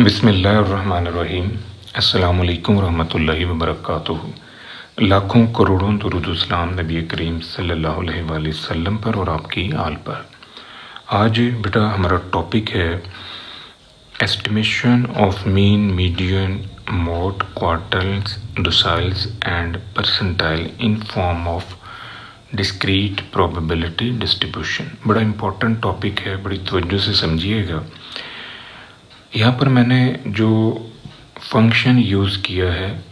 बिस्मिल्लाहिर्रहमानिर्रहीम। अस्सलामु अलैकुम रहमतुल्लाहि व बरकातुहू। लाखों करोड़ों दुरूद सलाम नबी करीम सल्लल्लाहु अलैहि वसल्लम पर और आपकी आल पर। आज बेटा हमारा टॉपिक है estimation of mean, median, mode, quartiles, deciles and percentile in form of discrete probability distribution. बड़ा इम्पोर्टेंट टॉपिक है, बड़ी तवज्जो से समझिएगा। यहाँ पर मैंने जो फंक्शन यूज़ किया है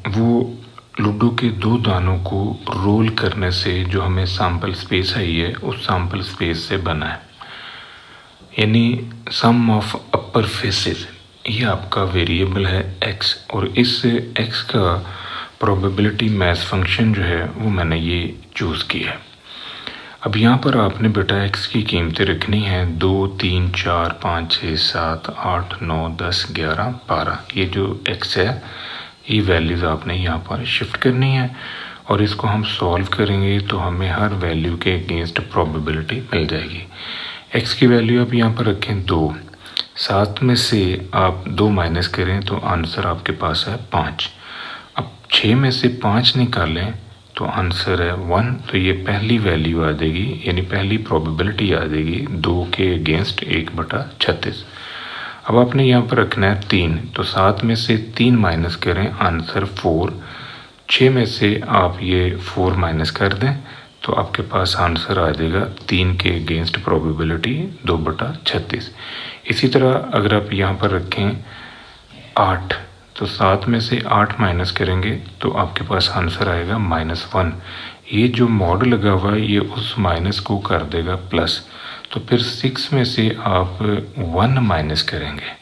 वो लूडो के दो दानों को रोल करने से जो हमें सैम्पल स्पेस आई है उस सैम्पल स्पेस से बना है, यानी सम ऑफ अपर फेसेस। ये आपका वेरिएबल है x और इस x का प्रोबेबिलिटी मैथ फंक्शन जो है वो मैंने ये चूज़ किया है। अब यहाँ पर आपने बेटा x की कीमतें रखनी हैं 2, 3, 4, 5, 6, 7, 8, 9, 10, 11, 12। ये जो x है ये वैल्यूज़ आपने यहाँ पर शिफ्ट करनी है और इसको हम सॉल्व करेंगे तो हमें हर वैल्यू के अगेंस्ट प्रोबेबिलिटी मिल जाएगी। x की वैल्यू आप यहाँ पर रखें 2, 7 में से आप 2 माइनस करें तो आंसर आपके पास है 5। अब 6 में से 5 निकालें तो आंसर है 1। तो ये पहली वैल्यू आ जाएगी, यानी पहली प्रोबेबिलिटी आ जाएगी 2 के अगेंस्ट 1/36। अब आपने यहाँ पर रखना है 3, तो 7 में से 3 माइनस करें, आंसर 4। 6 में से आप ये 4 माइनस कर दें तो आपके पास आंसर आ जाएगा 3 के अगेंस्ट प्रोबेबिलिटी 2/36। इसी तरह अगर आप यहाँ पर रखें 8, तो 7 में से 8 माइनस करेंगे तो आपके पास आंसर आएगा -1। ये जो मॉड लगा हुआ है ये उस माइनस को कर देगा प्लस। तो फिर 6 में से आप 1 माइनस करेंगे,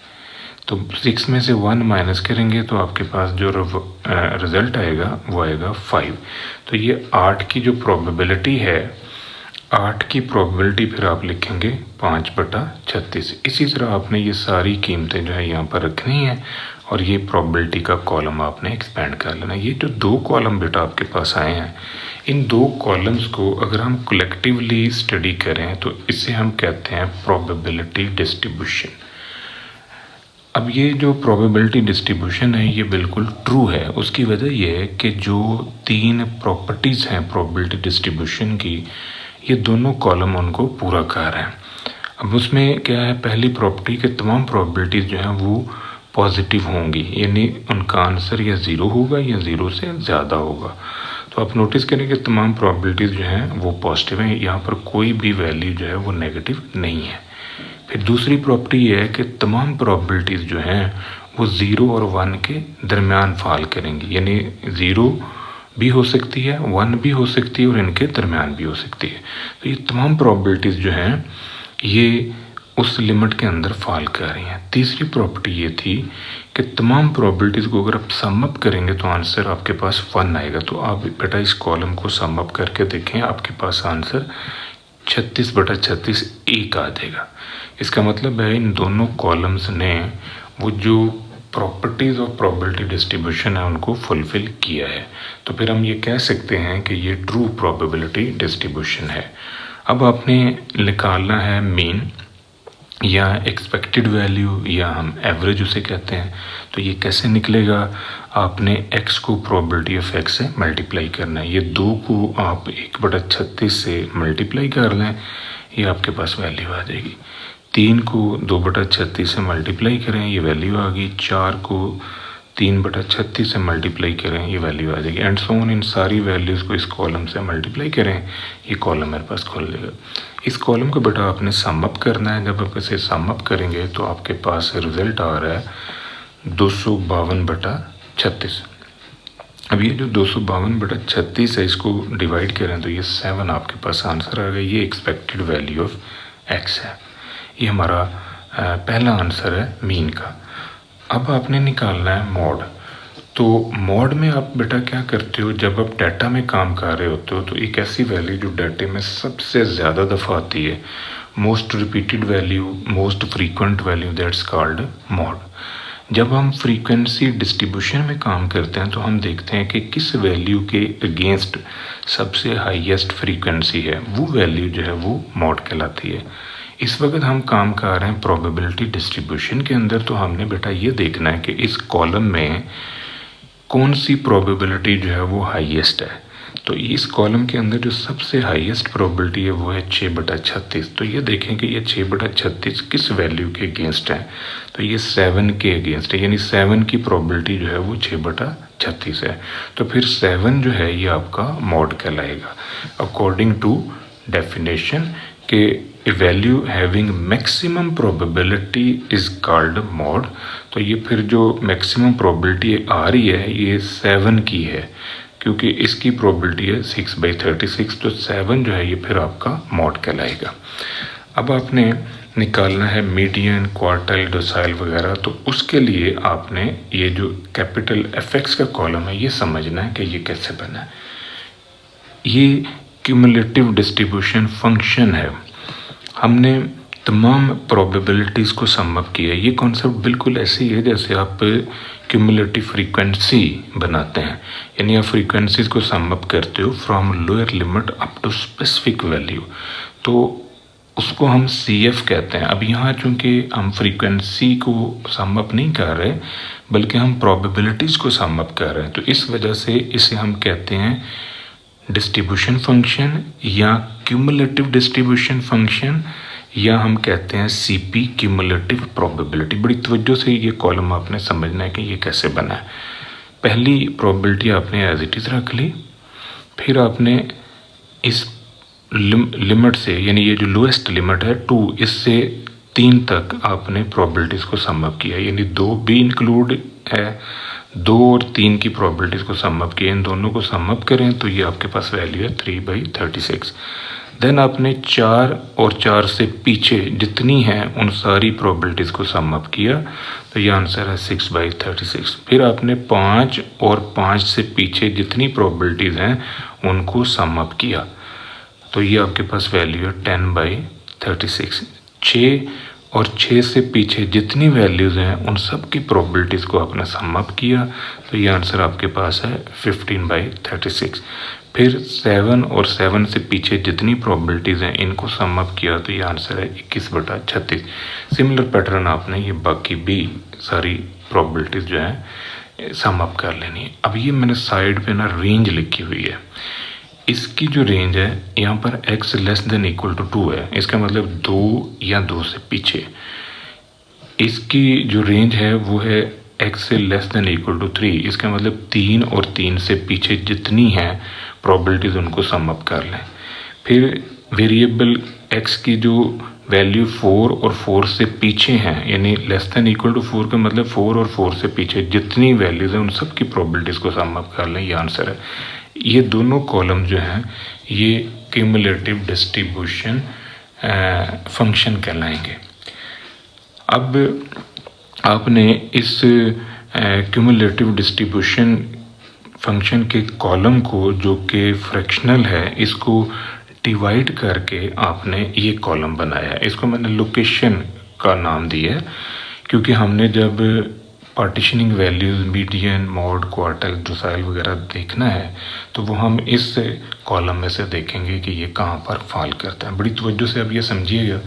तो 6 में से 1 माइनस करेंगे तो आपके पास जो रिज़ल्ट आएगा वो आएगा 5। तो ये 8 की जो प्रोबेबिलिटी है, 8 की प्रोबेबिलिटी फिर आप लिखेंगे 5/36। इसी तरह आपने ये सारी कीमतें जो है यहाँ पर रखनी है और ये प्रोबेबिलिटी का कॉलम आपने एक्सपेंड कर लेना। ये जो 2 कॉलम बेटा आपके पास आए हैं, इन 2 कॉलम्स को अगर हम कलेक्टिवली स्टडी करें तो इसे हम कहते हैं प्रोबेबिलिटी डिस्ट्रीब्यूशन। अब ये जो प्रोबेबिलिटी डिस्ट्रीब्यूशन है ये बिल्कुल ट्रू है। उसकी वजह ये है कि जो 3 प्रॉपर्टीज़ हैं प्रोबेबिलिटी डिस्ट्रीब्यूशन की, ये दोनों कॉलम उनको पूरा कर रहे हैं। अब उसमें क्या है, पहली प्रॉपर्टी के तमाम प्रोबेबिलिटीज़ जो हैं वो पॉजिटिव होंगी, यानी उनका आंसर या 0 होगा या 0 से ज़्यादा होगा। तो आप नोटिस करें कि तमाम प्रोबेबिलिटीज़ जो हैं वो पॉजिटिव हैं, यहाँ पर कोई भी वैल्यू जो है वो नेगेटिव नहीं है। फिर दूसरी प्रॉपर्टी ये है कि तमाम प्रोबेबिलिटीज़ जो हैं वो 0 और 1 के दरमियान फाल करेंगी, यानी 0 भी हो सकती है, 1 भी हो सकती है और इनके दरमियान भी हो सकती है। तो ये तमाम प्रोबेबिलिटीज़ जो हैं ये उस लिमिट के अंदर फॉल कर रही हैं। तीसरी प्रॉपर्टी ये थी कि तमाम प्रोबेबिलिटीज़ को अगर आप सम अप करेंगे तो आंसर आपके पास 1 आएगा। तो आप बेटा इस कॉलम को सम अप करके देखें, आपके पास आंसर 36/36 1 आ जाएगा। इसका मतलब है इन दोनों कॉलम्स ने वो जो प्रॉपर्टीज़ ऑफ प्रोबेबिलिटी डिस्ट्रीब्यूशन है उनको फुलफ़िल किया है। तो फिर हम ये कह सकते हैं कि ये ट्रू प्रोबेबिलिटी डिस्ट्रीब्यूशन है। अब आपने निकालना है मीन या एक्सपेक्टेड वैल्यू या हम एवरेज उसे कहते हैं। तो ये कैसे निकलेगा, आपने x को प्रोबेबिलिटी ऑफ x से मल्टीप्लाई करना है। ये 2 को आप 1/36 से मल्टीप्लाई कर लें, ये आपके पास वैल्यू आ जाएगी। 3 को 2/36 से मल्टीप्लाई करें, ये वैल्यू आ गई। 4 को 3/36 से मल्टीप्लाई करें, ये वैल्यू आ जाएगी। एंड सो ऑन, इन सारी वैल्यूज़ को इस कॉलम से मल्टीप्लाई करें, ये कॉलम मेरे पास खुल जाएगा। इस कॉलम को बेटा आपने सम अप करना है। जब आप इसे सम अप करेंगे तो आपके पास रिज़ल्ट आ रहा है 252/36। अब ये जो 252/36 है इसको डिवाइड करें तो ये 7 आपके पास आंसर आ गया। ये एक्सपेक्टेड वैल्यू ऑफ x है। ये हमारा पहला आंसर है मीन का। अब आपने निकालना है मॉड। तो मॉड में आप बेटा क्या करते हो, जब आप डाटा में काम कर रहे होते हो तो एक ऐसी वैल्यू जो डाटे में सबसे ज़्यादा दफ़ा आती है, most repeated value, most frequent value, that's called mod. जब हम फ्रीक्वेंसी डिस्ट्रीब्यूशन में काम करते हैं तो हम देखते हैं कि किस वैल्यू के अगेंस्ट सबसे हाईएस्ट फ्रीक्वेंसी है, वो वैल्यू जो है वो मॉड कहलाती है। इस वक्त हम काम कर रहे हैं प्रोबेबिलिटी डिस्ट्रीब्यूशन के अंदर। तो हमने बेटा ये देखना है कि इस कॉलम में कौन सी प्रोबेबिलिटी जो है वो हाईएस्ट है। तो इस कॉलम के अंदर जो सबसे हाईएस्ट प्रोबेबिलिटी है वो है 6/36। तो ये देखें कि ये 6/36 किस वैल्यू के अगेंस्ट है। तो ये 7 के अगेंस्ट है, यानी 7 की प्रोबेबिलिटी जो है वो 6/36 है। तो फिर 7 जो है ये आपका मॉड कहलाएगा अकॉर्डिंग टू डेफिनेशन के value having maximum probability is called mod. तो ये फिर जो मैक्सिमम प्रोबेबिलिटी आ रही है ये 7 की है, क्योंकि इसकी प्रोबेबिलिटी है 6/36। तो 7 जो है ये फिर आपका मॉड कहलाएगा। अब आपने निकालना है मीडियन, क्वार्टाइल, डोसाइल वगैरह। तो उसके लिए आपने ये जो कैपिटल एफएक्स का कॉलम है ये समझना है कि ये कैसे बना है। ये क्यूमुलेटिव डिस्ट्रीब्यूशन फंक्शन है। हमने तमाम प्रोबेबिलिटीज़ को सम अप किया है। ये कॉन्सेप्ट बिल्कुल ऐसे ही है जैसे आप क्यूमुलेटिव फ्रीक्वेंसी बनाते हैं, यानी आप फ्रीक्वेंसीज को सम अप करते हो from lower limit up to specific value. तो उसको हम CF कहते हैं। अब यहाँ चूँकि हम फ्रीक्वेंसी को सम अप नहीं कर रहे बल्कि हम प्रोबेबिलिटीज़ को सम अप कर रहे हैं, तो इस वजह से इसे हम कहते हैं डिस्ट्रीब्यूशन फंक्शन या क्यूमुलेटिव डिस्ट्रीब्यूशन फंक्शन, या हम कहते हैं CP क्यूमुलेटिव प्रोबेबिलिटी। बड़ी तवज्जो से ये कॉलम आपने समझना है कि ये कैसे बना है। पहली प्रोबेबिलिटी आपने एज इट इज़ रख ली, फिर आपने इस लिमिट से, यानी ये जो लोएस्ट लिमिट है 2, इससे 3 तक आपने प्रोबेबिलिटीज़ को सम अप किया, यानी 2 भी इंक्लूड है, 2 और 3 की प्रोबेबिलिटीज़ को सम अप किया। इन दोनों को सम अप करें तो ये आपके पास वैल्यू है 3/36। देन आपने 4 और 4 से पीछे जितनी हैं उन सारी प्रोबेबिलिटीज़ को सम अप किया, तो ये आंसर है 6/36। फिर आपने 5 और 5 से पीछे जितनी प्रोबेबिलिटीज़ हैं उनको सम अप किया, तो ये आपके पास वैल्यू है 10/36। 6 और 6 से पीछे जितनी वैल्यूज़ हैं उन सब की प्रोबेबिलिटीज़ को आपने सम अप किया, तो ये आंसर आपके पास है 15/36। फिर 7 और 7 से पीछे जितनी प्रोबेबिलिटीज़ हैं इनको सम अप किया, तो ये आंसर है 21/36। सिमिलर पैटर्न आपने ये बाकी भी सारी प्रोबेबिलिटीज़ जो हैं सम अप कर लेनी है। अब ये मैंने साइड पे ना रेंज लिखी हुई है। इसकी जो रेंज है यहाँ पर x <= 2 है, इसका मतलब 2 या 2 से पीछे। इसकी जो रेंज है वो है x <= 3, इसका मतलब 3 और 3 से पीछे जितनी हैं प्रोबेबिलिटीज़ उनको सम अप कर लें। फिर वेरिएबल x की जो वैल्यू 4 और 4 से पीछे हैं, यानी <= 4 का मतलब 4 और 4 से पीछे जितनी वैल्यूज़ हैं उन सब की प्रोबेबिलिटीज़ को सम अप कर लें, ये आंसर है। ये दोनों कॉलम जो हैं ये क्यूमुलेटिव डिस्ट्रीब्यूशन फंक्शन कहलाएंगे। अब आपने इस क्यूमुलेटिव डिस्ट्रीब्यूशन फंक्शन के कॉलम को, जो कि फ्रैक्शनल है, इसको डिवाइड करके आपने ये कॉलम बनाया है। इसको मैंने लोकेशन का नाम दिया है क्योंकि हमने जब partitioning values, median, mod, quartile, docile वगैरह देखना है तो वो हम इस कॉलम में से देखेंगे कि ये कहाँ पर फॉल करता है। बड़ी तवज्जो से अब ये समझिएगा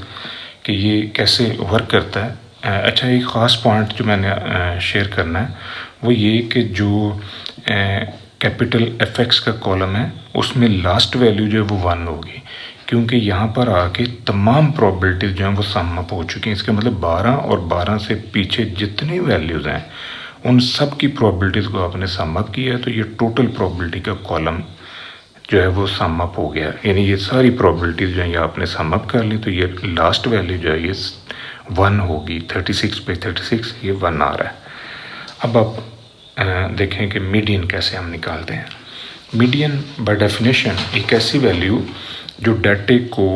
कि ये कैसे वर्क करता है। अच्छा, एक ख़ास पॉइंट जो मैंने शेयर करना है वो ये कि जो कैपिटल एफएक्स का कॉलम है उसमें लास्ट वैल्यू जो है वो 1 होगी, क्योंकि यहाँ पर आके तमाम प्रोबेबिलिटीज़ जो हैं वो सम अप हो चुकी हैं। इसका मतलब 12 और 12 से पीछे जितनी वैल्यूज़ हैं उन सब की प्रोबेबिलिटीज़ को आपने सम अप किया है, तो ये टोटल प्रोबेबिलिटी का कॉलम जो है वो सम अप हो गया। यानी ये सारी प्रोबेबिलिटीज़ जो है ये आपने सम अप कर ली, तो ये लास्ट वैल्यू जो है ये 1 होगी। 36/36 ये 1 आ रहा है। अब आप देखें कि मीडियन कैसे हम निकालते हैं। मीडियन बाय डेफिनेशन एक ऐसी वैल्यू जो डाटे को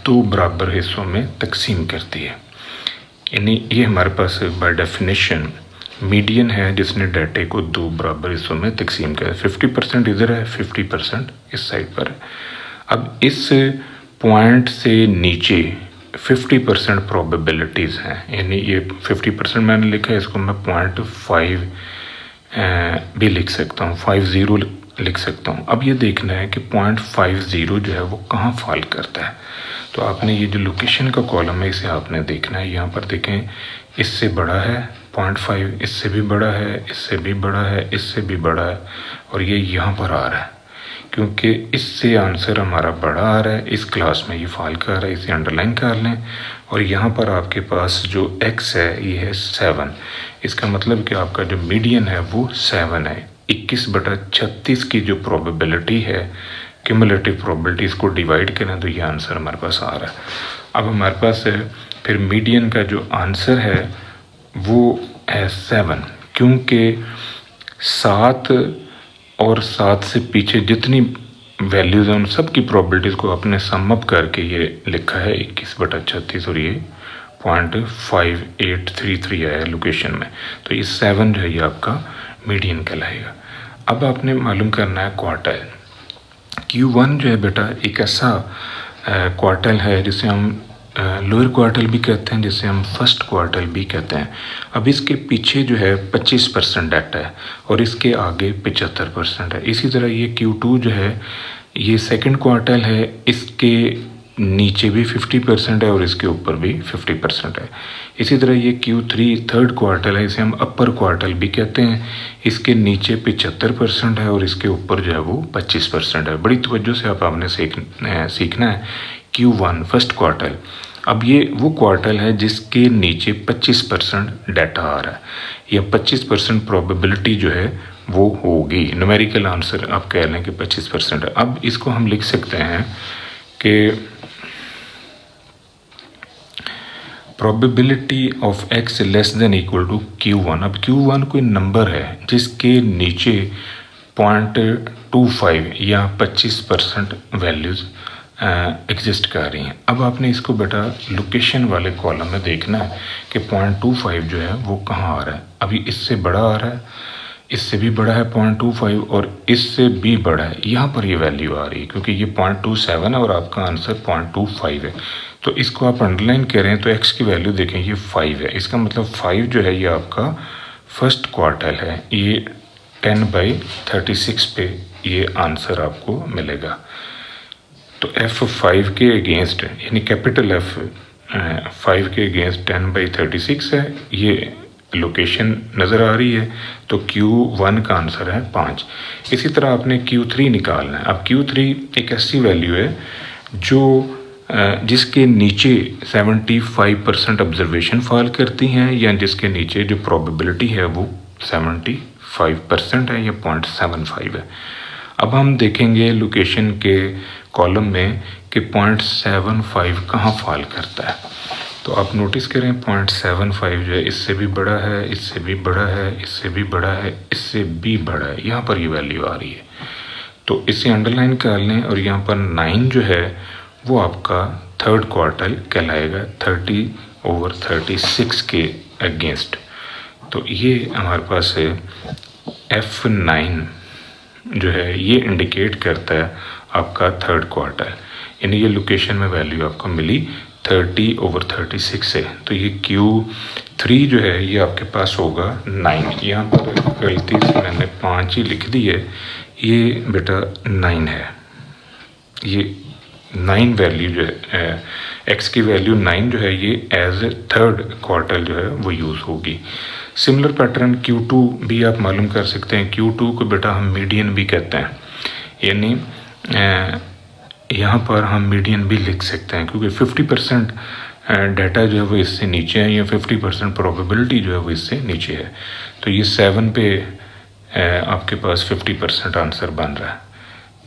2 बराबर हिस्सों में तकसीम करती है, यानी ये हमारे पास बाय डेफिनेशन मीडियन है जिसने डाटे को 2 बराबर हिस्सों में तकसीम किया। 50% इधर है, 50% इस साइड पर है। अब इस पॉइंट से नीचे 50% प्रोबेबिलिटीज़ हैं, यानी ये 50% मैंने लिखा है, इसको मैं 0.5 भी लिख सकता हूँ, 50 लिख सकता हूँ। अब ये देखना है कि 0.50 जो है वो कहाँ फॉल करता है। तो आपने ये जो लोकेशन का कॉलम है इसे आपने देखना है। यहाँ पर देखें, इससे बड़ा है 0.5, इससे भी बड़ा है, इससे भी बड़ा है, इससे भी बड़ा है, और ये यहाँ पर आ रहा है। क्योंकि इससे आंसर हमारा बड़ा आ रहा है, इस क्लास में ये फाल कर रहा है, इसे अंडरलाइन कर लें। और यहाँ पर आपके पास जो x है ये है 7। इसका मतलब कि आपका जो मीडियन है वो 7 है। 21/36 की जो प्रोबेबिलिटी है, क्यूमुलेटिव प्रोबेबिलिटी, इसको डिवाइड करें तो ये आंसर हमारे पास आ रहा है। अब हमारे पास है फिर मीडियन का जो आंसर है वो है 7, क्योंकि 7 और 7 से पीछे जितनी वैल्यूज़ हैं उन सब की प्रोबेबिलिटीज़ को आपने सम अप करके ये लिखा है 21/36, और ये 0.5833 आया लोकेशन में। तो ये 7 जो है ये आपका मीडियन कहलाएगा। अब आपने मालूम करना है क्वार्टाइल। Q1 जो है बेटा एक ऐसा क्वार्टाइल है जिसे हम लोअर क्वार्टाइल भी कहते हैं, जिसे हम फर्स्ट क्वार्टाइल भी कहते हैं। अब इसके पीछे जो है 25% डाटा है और इसके आगे 75% है। इसी तरह ये Q2 जो है ये सेकंड क्वार्टाइल है, इसके नीचे भी 50% है और इसके ऊपर भी 50% है। इसी तरह ये Q3 थर्ड क्वार्टाइल है, इसे हम अपर क्वार्टाइल भी कहते हैं। इसके नीचे 75% है और इसके ऊपर जो है वो 25% है। बड़ी तवज्जो से आपने सीखना है। Q1 फर्स्ट क्वार्टाइल, अब ये वो क्वार्टाइल है जिसके नीचे 25% डाटा आ रहा है, या 25% प्रोबेबिलिटी जो है वो होगी। न्यूमेरिकल आंसर आप कह लें कि 25% है। अब इसको हम लिख सकते हैं कि probability of x less than equal to Q1। अब Q1 कोई नंबर है जिसके नीचे 0.25 या 25% वैल्यूज़ एग्जिस्ट कर रही हैं। अब आपने इसको बेटा लोकेशन वाले कॉलम में देखना है कि 0.25 जो है वो कहाँ आ रहा है। अभी इससे बड़ा आ रहा है, इससे भी बड़ा है 0.25, और इससे भी बड़ा है, यहाँ पर ये वैल्यू आ रही है क्योंकि ये 0.27 है और आपका आंसर 0.25 है। तो इसको आप अंडरलाइन करें तो x की वैल्यू देखें ये 5 है। इसका मतलब 5 जो है ये आपका फर्स्ट क्वार्टाइल है। ये 10/36 पे ये आंसर आपको मिलेगा। तो F5 के अगेंस्ट, यानी कैपिटल F5 के अगेंस्ट 10/36 है, ये लोकेशन नज़र आ रही है। तो Q1 का आंसर है 5। इसी तरह आपने Q3 निकालना है। अब Q3 एक ऐसी वैल्यू है जो जिसके नीचे 75% ऑब्जर्वेशन फॉल करती हैं, या जिसके नीचे जो प्रोबेबिलिटी है वो 75% है या 0.75 है। अब हम देखेंगे लोकेशन के कॉलम में कि 0.75 कहाँ फॉल करता है। तो आप नोटिस करें 0.75 जो है इससे भी बड़ा है, इससे भी बड़ा है, इससे भी बड़ा है, इससे भी बड़ा है, यहाँ पर ये वैल्यू आ रही है। तो इसे अंडरलाइन कर लें, और यहाँ पर 9 जो है वो आपका थर्ड क्वार्टाइल कहलाएगा 30/36 के अगेंस्ट। तो ये हमारे पास है F9 जो है ये इंडिकेट करता है आपका थर्ड क्वार्टाइल, यानी ये लोकेशन में वैल्यू आपको मिली 30/36 से। तो ये Q3 जो है ये आपके पास होगा 9। यहाँ पर गलती से मैंने 5 ही लिख दी है, ये बेटा 9 है। ये 9 वैल्यू जो है x की वैल्यू 9 जो है ये एज ए थर्ड क्वार्टाइल जो है वो यूज़ होगी। सिमिलर पैटर्न Q2 भी आप मालूम कर सकते हैं। Q2 को बेटा हम मीडियन भी कहते हैं, यानी यहाँ पर हम मीडियन भी लिख सकते हैं क्योंकि 50% डाटा जो है वो इससे नीचे है, या 50% प्रोबेबिलिटी जो है वो इससे नीचे है। तो ये 7 पे आपके पास 50% आंसर बन रहा है,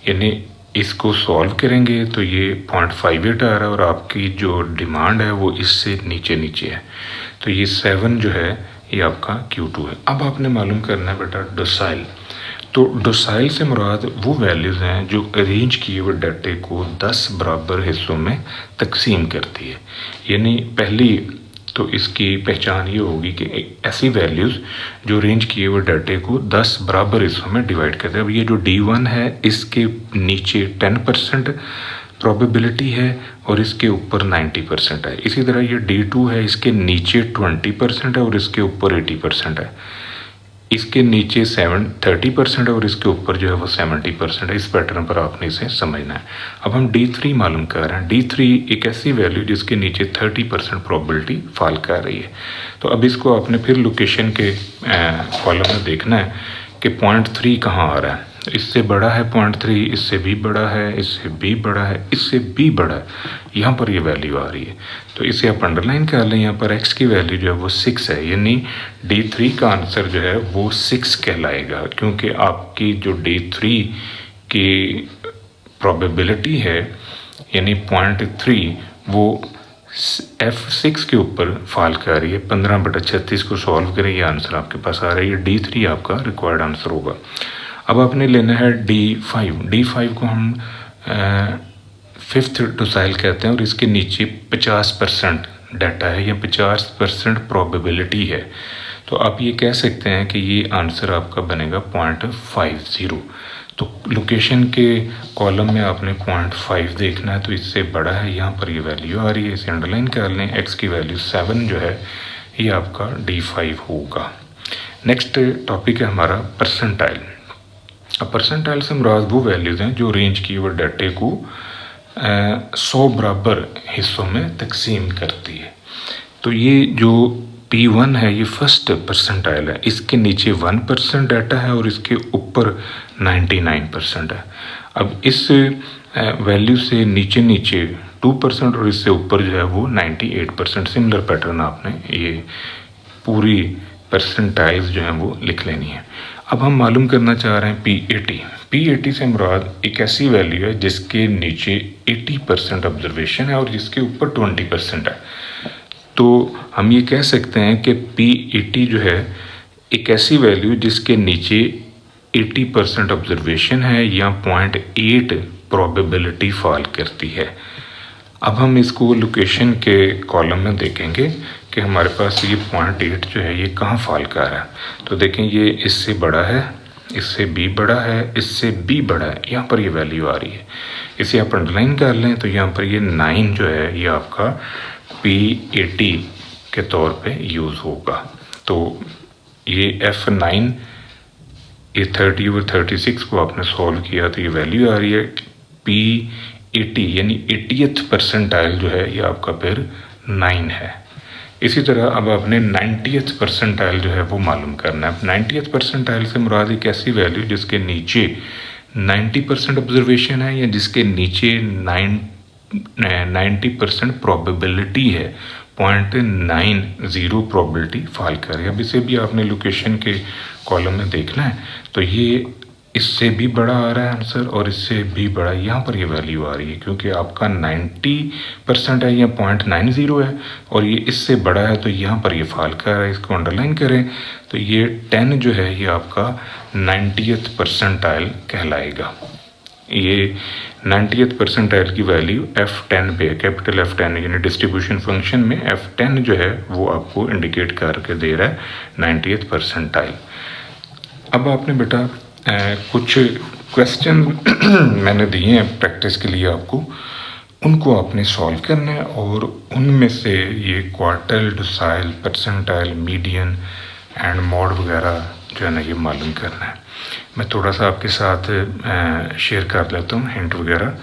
यानी इसको सॉल्व करेंगे तो ये 0.58 आ रहा है और आपकी जो डिमांड है वो इससे नीचे नीचे है। तो ये 7 जो है ये आपका Q2 है। अब आपने मालूम करना है बेटा डोसाइल। तो डोसाइल से मुराद वो वैल्यूज़ हैं जो अरेंज किए हुए डाटे को 10 बराबर हिस्सों में तकसीम करती है। यानी पहली तो इसकी पहचान ये होगी कि ऐसी वैल्यूज़ जो अरेंज किए हुए डाटे को 10 बराबर हिस्सों में डिवाइड करते हैं। अब ये जो D1 है इसके नीचे 10% प्रोबेबिलिटी है और इसके ऊपर 90% है। इसी तरह ये D2 है, इसके नीचे 20% है और इसके ऊपर 80% है। इसके नीचे 30% है और इसके ऊपर जो है वो 70% है। इस पैटर्न पर आपने इसे समझना है। अब हम D3 मालूम कर रहे हैं। D3 एक ऐसी वैल्यू जिसके नीचे 30% प्रोबेबिलिटी फॉल कर रही है। तो अब इसको आपने फिर लोकेशन के कॉलम में देखना है कि 0.3 कहाँ आ रहा है। इससे बड़ा है 0.3, इससे भी बड़ा है, इससे भी बड़ा है, इससे भी बड़ा है, यहाँ पर ये वैल्यू आ रही है। तो इसे आप अंडरलाइन कर लें। यहाँ पर x की वैल्यू जो है वो 6 है, यानी D3 का आंसर जो है वो 6 कहलाएगा, क्योंकि आपकी जो D3 की प्रोबेबिलिटी है यानी 0.3 वो F6 के ऊपर फॉल कर रही है। 15/36 को सॉल्व करें, ये आंसर आपके पास आ रहा है। ये D3 आपका रिक्वायर्ड आंसर होगा। अब आपने लेना है D5। D5 को हम 5th डोसाइल कहते हैं और इसके नीचे 50% डाटा है या 50% प्रोबेबिलिटी है। तो आप ये कह सकते हैं कि ये आंसर आपका बनेगा 0.50। तो लोकेशन के कॉलम में आपने 0.5 देखना है, तो इससे बड़ा है, यहाँ पर ये वैल्यू आ रही है, इसे अंडरलाइन कर लें। x की वैल्यू 7 जो है ये आपका D5 होगा। नेक्स्ट टॉपिक है हमारा परसेंटाइल। अब परसेंटाइल से मुराद वो वैल्यूज़ हैं जो रेंज की हुए डाटे को 100 बराबर हिस्सों में तकसीम करती है। तो ये जो P1 है ये फर्स्ट परसेंटाइल है, इसके नीचे 1% डाटा है और इसके ऊपर 99% है। अब इस वैल्यू से नीचे नीचे 2% और इससे ऊपर जो है वो 98%। सिमिलर पैटर्न आपने ये पूरी परसेंटाइल्स जो हैं वो लिख लेनी है। अब हम मालूम करना चाह रहे हैं P80। P80 से मुराद एक ऐसी वैल्यू है जिसके नीचे 80% ऑब्जर्वेशन है और जिसके ऊपर 20% है। तो हम ये कह सकते हैं कि P80 जो है एक ऐसी वैल्यू जिसके नीचे 80% ऑब्जर्वेशन है या 0.8 प्रोबेबिलिटी फॉल करती है। अब हम इसको लोकेशन के कॉलम में देखेंगे कि हमारे पास ये 0.8 जो है ये कहाँ फॉल कर रहा है। तो देखें ये इससे बड़ा है, इससे भी बड़ा है, इससे भी बड़ा है, यहाँ पर ये वैल्यू आ रही है। इसे आप अंडरलाइन कर लें तो यहाँ पर ये 9 जो है ये आपका P80 के तौर पे यूज़ होगा। तो ये F9 ये 30/36 को आपने सॉल्व किया तो ये वैल्यू आ रही है P80 यानी 80th परसेंटाइल जो है ये आपका फिर 9 है। इसी तरह अब आपने 90th परसेंटाइल जो है वो मालूम करना है। 90th परसेंटाइल से मुराद एक ऐसी वैल्यू जिसके नीचे 90% ऑब्जर्वेशन है या जिसके नीचे 90% प्रोबेबिलिटी है, 0.90 प्रोबेबिलिटी फॉल कर रही है। अब इसे भी आपने लोकेशन के कॉलम में देखना है। तो ये इससे भी बड़ा आ रहा है आंसर और इससे भी बड़ा, यहाँ पर ये वैल्यू आ रही है क्योंकि आपका 90% है या 0.90 है और ये इससे बड़ा है तो यहाँ पर ये फॉल कर रहा है। इसको अंडरलाइन करें तो ये 10 जो है ये आपका 90th परसेंटाइल कहलाएगा। ये 90th परसेंटाइल की वैल्यू F10 पे, कैपिटल F10 यानी डिस्ट्रीब्यूशन फंक्शन में F10 जो है वो आपको इंडिकेट करके दे रहा है 90th परसेंटाइल। अब आपने बेटा कुछ क्वेश्चन मैंने दिए हैं प्रैक्टिस के लिए आपको, उनको आपने सॉल्व करना है और उनमें से ये quartile, decimal, percentile, median and mod वगैरह जो है ना ये मालूम करना है। मैं थोड़ा सा आपके साथ शेयर कर लेता हूँ हिंट वगैरह।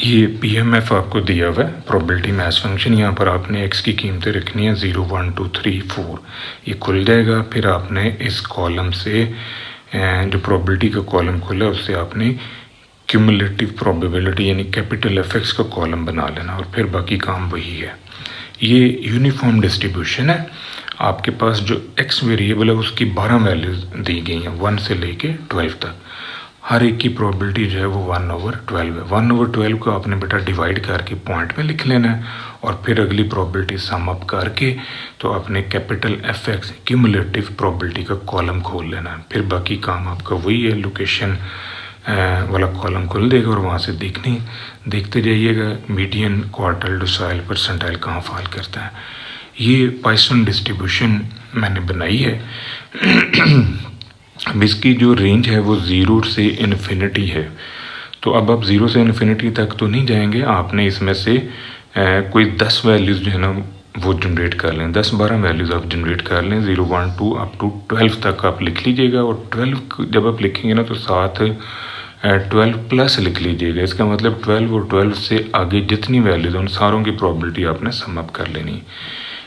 ये PMF आपको दिया हुआ है, प्रोबेबिलिटी मैच फंक्शन। यहाँ पर आपने x की कीमतें रखनी है 0, 1, 2, 3, 4, ये खुल जाएगा। फिर आपने इस कॉलम से जो प्रोबेबिलिटी का कॉलम खुला है उससे आपने क्यूमुलेटिव प्रोबेबिलिटी यानी कैपिटल FX का कॉलम बना लेना और फिर बाकी काम वही है। ये यूनिफॉर्म डिस्ट्रीब्यूशन है। आपके पास जो x वेरिएबल है उसकी 12 वैल्यूज दी गई हैं 1 से लेके 12 तक। हर एक की प्रोबेबिलिटी जो है वो 1/12 है। 1/12 को आपने बेटा डिवाइड करके पॉइंट में लिख लेना है और फिर अगली प्रोबेबिलिटी सम अप करके तो आपने कैपिटल FX क्यूमुलेटिव प्रोबेबिलिटी का कॉलम खोल लेना है। फिर बाकी काम आपका वही है, लोकेशन वाला कॉलम खोल देगा और वहाँ से देखते जाइएगा मीडियन, क्वार्टाइल, डेसिमल, परसेंटाइल कहाँ फॉल करता है। ये पाइथन डिस्ट्रीब्यूशन मैंने बनाई है। अब इसकी जो रेंज है वो 0 से इन्फिनिटी है। तो अब आप 0 से इन्फिनिटी तक तो नहीं जाएंगे, आपने इसमें से कोई 10 वैल्यूज़ जो है ना वो जनरेट कर लें, 10-12 वैल्यूज़ आप जनरेट कर लें, 0, 1, 2 अप टू 12 तक आप लिख लीजिएगा। और 12 जब आप लिखेंगे ना तो साथ 12 प्लस लिख लीजिएगा। इसका मतलब 12 और 12 से आगे जितनी वैल्यूज़ हैं उन सारों की प्रॉबिलिटी आपने सम अप कर लेनी।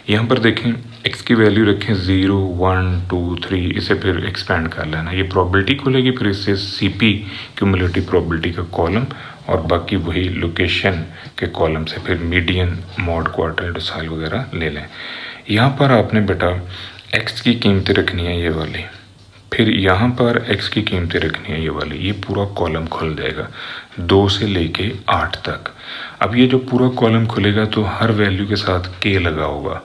यहाँ पर देखें x की वैल्यू रखें 0, 1, 2, 3, इसे फिर एक्सपेंड कर लेना, ये प्रॉबिलिटी खुलेगी। फिर इससे CP क्यूमुलेटिव प्रॉबिलिटी का कॉलम और बाकी वही लोकेशन के कॉलम से फिर मीडियन, मॉड, क्वार्टाइल, डिसाइल वगैरह ले लें। यहाँ पर आपने बेटा x की कीमतें रखनी है ये वाली, फिर यहाँ पर x की कीमतें रखनी है ये वाली। ये पूरा कॉलम खुल जाएगा 2 से लेके 8 तक। अब ये जो पूरा कॉलम खुलेगा तो हर वैल्यू के साथ k लगा होगा।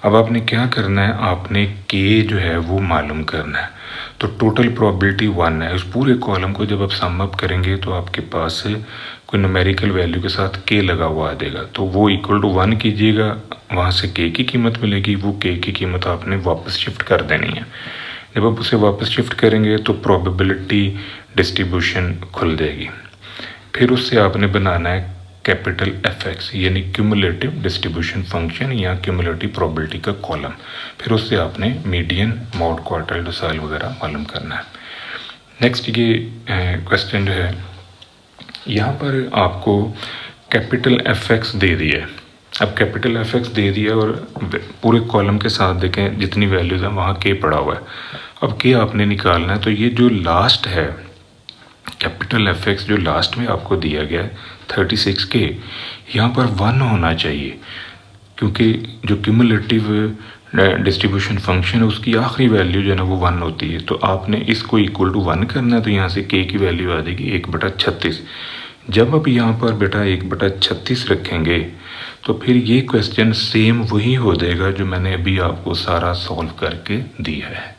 अब आपने क्या करना है, आपने k जो है वो मालूम करना है। तो टोटल प्रोबेबिलिटी 1 है। उस पूरे कॉलम को जब आप सम अप करेंगे तो आपके पास कोई न्यूमेरिकल वैल्यू के साथ k लगा हुआ आ जाएगा, तो वो इक्वल टू 1 कीजिएगा, वहाँ से k की कीमत मिलेगी। वो k की कीमत आपने वापस शिफ्ट कर देनी है। जब आप उसे वापस शिफ्ट करेंगे तो प्रोबेबिलिटी डिस्ट्रीब्यूशन खुल जाएगी। फिर उससे आपने बनाना है कैपिटल Fx यानी क्यूमुलेटिव डिस्ट्रीब्यूशन फंक्शन या क्यूमुलेटिव प्रोबेबिलिटी का कॉलम। फिर उससे आपने मीडियन, मॉड, क्वार्टाइल, डिसाइल वगैरह मालूम करना है। नेक्स्ट ये क्वेश्चन जो है, यहाँ पर आपको कैपिटल Fx दे दिया है। अब कैपिटल Fx दे दिया और पूरे कॉलम के साथ देखें जितनी वैल्यूज़ हैं वहाँ k पड़ा हुआ है। अब k आपने निकालना है, तो ये जो लास्ट है कैपिटल Fx जो लास्ट में आपको दिया गया है 36k, यहाँ पर 1 होना चाहिए, क्योंकि जो क्यूमुलेटिव डिस्ट्रीब्यूशन फंक्शन है उसकी आखिरी वैल्यू जो है ना वो 1 होती है। तो आपने इसको इक्वल टू 1 करना है, तो यहाँ से k की वैल्यू आ जाएगी 1/36। जब आप यहाँ पर बेटा 1/36 रखेंगे तो फिर ये क्वेश्चन सेम वही हो जाएगा जो मैंने अभी आपको सारा सॉल्व करके दिया है।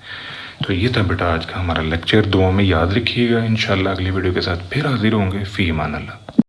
तो ये था बेटा आज का हमारा लेक्चर। दुआ में याद रखिएगा। इंशाल्लाह अगली वीडियो के साथ फिर हाजिर होंगे। फ़ी अमान अल्लाह।